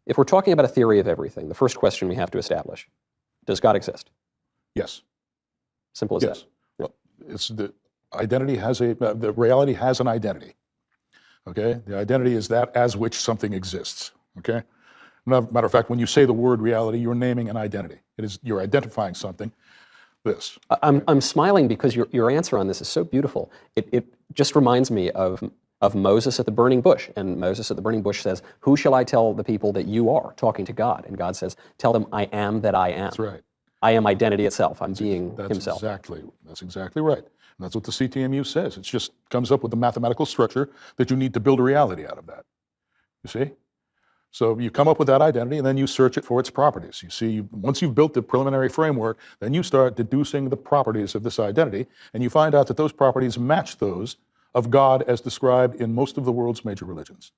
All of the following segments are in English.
If we're talking about a theory of everything, the first question we have to establish, does God exist? Yes. Simple as Yes. that. Well, it's the identity has the reality has an identity. Okay? The identity is that as which something exists. Okay? Matter of fact, when you say the word reality, you're naming an identity. You're identifying something. This. I'm smiling because your answer on this is so beautiful. It just reminds me of Moses at the burning bush. And Moses at the burning bush says, "Who shall I tell the people that you are?" Talking to God. And God says, "Tell them I am that I am." That's right. I am identity itself. I'm being himself. That's exactly right. And that's what the CTMU says. It just comes up with the mathematical structure that you need to build a reality out of that. You see? So you come up with that identity, and then you search it for its properties. You see, once you've built the preliminary framework, then you start deducing the properties of this identity, and you find out that those properties match those of God as described in most of the world's major religions.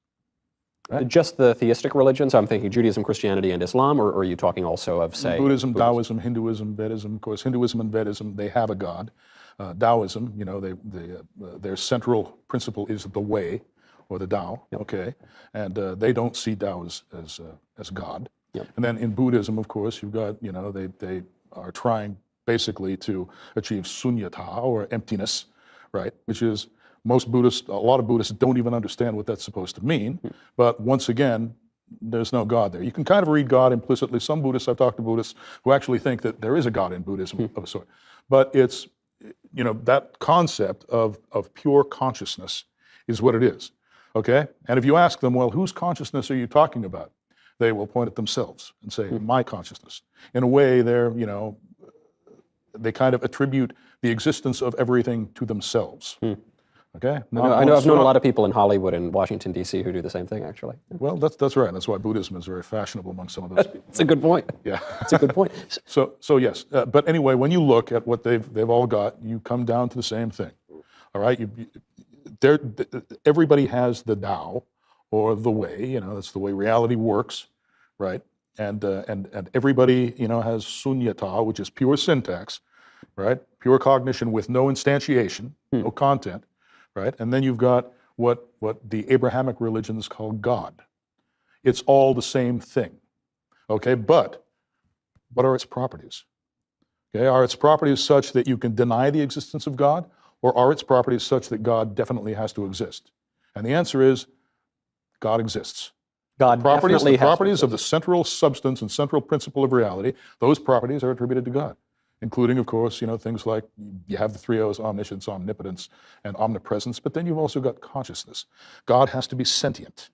Right? Just the theistic religions? I'm thinking Judaism, Christianity, and Islam, or are you talking also of, say, Buddhism, Taoism, Hinduism, Vedism? Of course, Hinduism and Vedism, they have a God. Taoism, their central principle is the way, or the Tao, yep. Okay, and they don't see Tao as God. Yep. And then in Buddhism, of course, you've got, they are trying basically to achieve sunyata, or emptiness, right? Which is, a lot of Buddhists don't even understand what that's supposed to mean. But once again, there's no God there. You can kind of read God implicitly. Some Buddhists, I've talked to Buddhists who actually think that there is a God in Buddhism of a sort. But it's, that concept of pure consciousness is what it is. Okay? And if you ask them, well, whose consciousness are you talking about? They will point at themselves and say, my consciousness. In a way, they kind of attribute the existence of everything to themselves. Okay? I know I've known a lot of people in Hollywood and Washington, D.C. who do the same thing, actually. Well, that's right. That's why Buddhism is very fashionable among some of those people. That's a good point. Yeah. That's a good point. So yes. But anyway, when you look at what they've all got, you come down to the same thing. All right? Everybody has the Tao, or the way, that's the way reality works, right? And everybody, has sunyata, which is pure syntax, right? Pure cognition with no instantiation, no content, right? And then you've got what the Abrahamic religions call God. It's all the same thing, okay? But what are its properties? Okay, are its properties such that you can deny the existence of God, or are its properties such that God definitely has to exist? And the answer is, God exists. God definitely has properties of the central substance and central principle of reality, those properties are attributed to God, including, of course, things like you have the three O's: omniscience, omnipotence, and omnipresence, but then you've also got consciousness. God has to be sentient.